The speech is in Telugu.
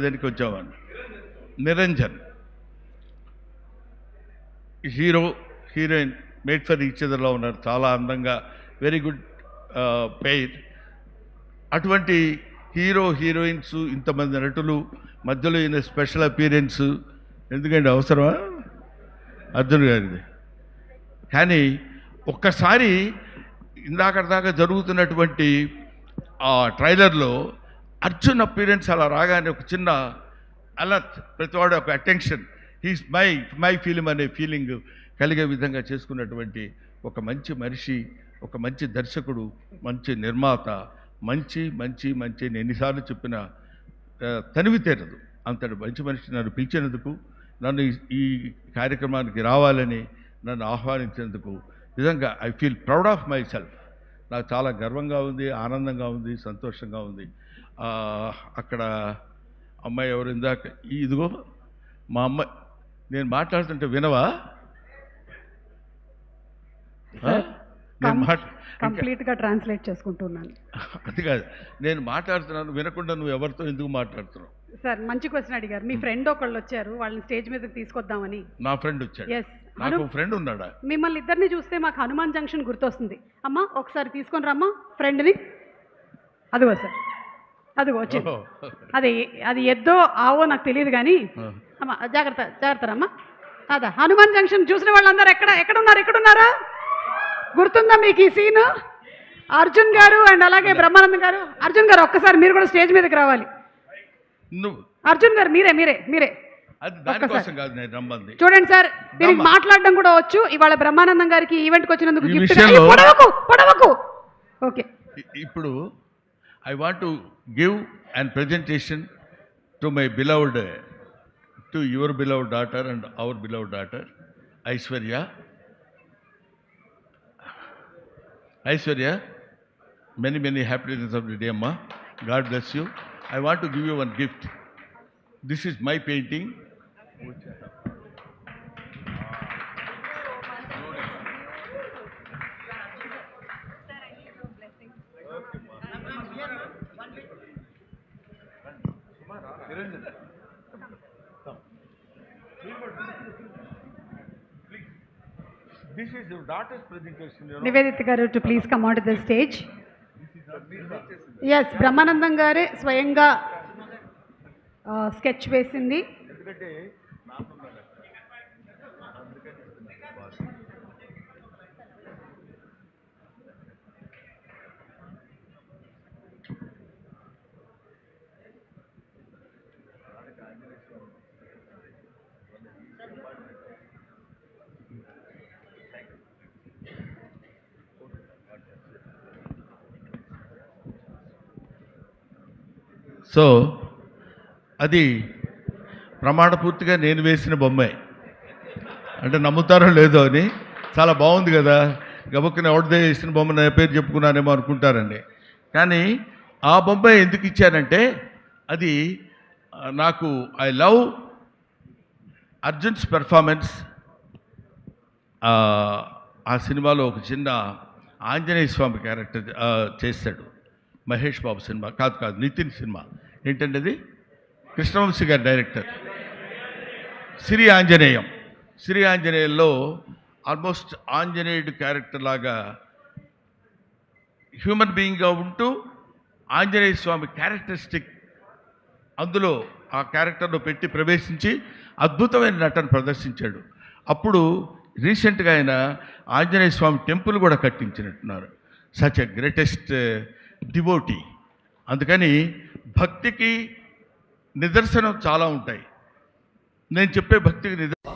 దానికి వచ్చామని Niranjan hero heroine made for each అదర్లో ఉన్నారు. చాలా అందంగా వెరీ గుడ్ పెయిర్. అటువంటి హీరో హీరోయిన్స్ ఇంతమంది నటులు మధ్యలో ఈయన స్పెషల్ అపీరెన్స్ ఎందుకంటే అవసరమా అర్జున్ గారిది. కానీ ఒక్కసారి ఇందాక జరుగుతున్నటువంటి ఆ ట్రైలర్లో అర్జున్ అపీరెన్స్ అలా రాగానే ఒక చిన్న అలర్ట్, ప్రతివాడు ఒక అటెన్షన్, హీస్ మై ఫిలిం అనే ఫీలింగ్ కలిగే విధంగా చేసుకున్నటువంటి ఒక మంచి మనిషి, ఒక మంచి దర్శకుడు, మంచి నిర్మాత, మంచి మంచి మంచి నేను ఎన్నిసార్లు చెప్పిన తనివి తీరదు అంతటి మంచి మనిషి నన్ను పిలిచినందుకు, నన్ను ఈ కార్యక్రమానికి రావాలని నన్ను ఆహ్వానించినందుకు నిజంగా I feel proud of my self. నాకు చాలా గర్వంగా ఉంది, ఆనందంగా ఉంది, సంతోషంగా ఉంది. అక్కడ అమ్మాయి ఎవరు ఇందాక ఇదిగో మా అమ్మాయి, నేను మాట్లాడుతుంటే వినవా? కంప్లీట్గా ట్రాన్స్లేట్ చేసుకుంటున్నాను. అది కాదు, నేను మాట్లాడుతున్నాను వినకుండా నువ్వు ఎవరితో ఎందుకు మాట్లాడుతున్నావు? సార్ మంచి క్వశ్చన్ అడిగారు. మీ ఫ్రెండ్ ఒకళ్ళు వచ్చారు, వాళ్ళని స్టేజ్ మీదకి తీసుకొద్దామని. నా ఫ్రెండ్ వచ్చాడు? ఎస్. నాకు ఫ్రెండ్ ఉన్నాడా? మిమ్మల్ని ఇద్దరిని చూస్తే మాకు హనుమాన్ జంక్షన్ గుర్తొస్తుంది. అమ్మా ఒకసారి తీసుకొని రమ్మా ఫ్రెండ్ని. అదిగో సార్, అదిగో వచ్చింది. అది ఎద్దో ఆవో నాకు తెలియదు కానీ అమ్మా జాగ్రత్త జాగ్రత్త రమ్మా. అదా హనుమాన్ జంక్షన్ చూసిన వాళ్ళందరూ ఎక్కడున్నారా? గుర్తుందా మీకు ఈ సీన్? అర్జున్ గారు అండ్ అలాగే బ్రహ్మానందం గారు. అర్జున్ గారు ఒక్కసారి మీరు కూడా స్టేజ్ మీదకి రావాలి. అర్జున్ గారు మీరే చూడండి సార్, దీనికి మాట్లాడడం కూడా వచ్చు. ఇవాళ బ్రహ్మానందం గారికి ఈవెంట్కి వచ్చినందుకు పొడవకు. ఓకే, ఇప్పుడు I want to give and presentation to my beloved, to your beloved daughter and hour beloved daughter Aishwarya, many happy returns of the day, Amma. God bless you. I want to give you one gift. This is my painting. This is your daughter's presentation. Nivedita garu to please come onto the stage. Yes, Brahmanandam గారే స్వయంగా స్కెచ్ వేసింది. సో అది ప్రమాణపూర్తిగా నేను వేసిన బొమ్మే, అంటే నమ్ముతారో లేదో అని. చాలా బాగుంది కదా, గబుక్కున ఎవరిదే వేసిన బొమ్మ నా పేరు చెప్పుకున్నానేమో అనుకుంటారండి. కానీ ఆ బొమ్మ ఎందుకు ఇచ్చానంటే అది నాకు ఐ లవ్ అర్జున్స్ పెర్ఫార్మెన్స్. ఆ సినిమాలో ఒక చిన్న ఆంజనేయ స్వామి క్యారెక్టర్ చేశాడు. మహేష్ బాబు సినిమా కాదు నితిన్ సినిమా. ఏంటంటే అది కృష్ణవంశీ గారి డైరెక్టర్. శ్రీ ఆంజనేయంలో ఆల్మోస్ట్ ఆంజనేయుడు క్యారెక్టర్ లాగా హ్యూమన్ బీయింగ్గా ఉంటూ ఆంజనేయ స్వామి క్యారెక్టరిస్టిక్ అందులో ఆ క్యారెక్టర్లో పెట్టి ప్రవేశించి అద్భుతమైన నటన ప్రదర్శించాడు. అప్పుడు రీసెంట్గా ఆయన ఆంజనేయ స్వామి టెంపుల్ కూడా కట్టించినట్టున్నారు. Such a greatest devotee. అందుకని భక్తికి నిదర్శనం చాలా ఉంటాయి. నేను చెప్పే భక్తికి నిదర్శనం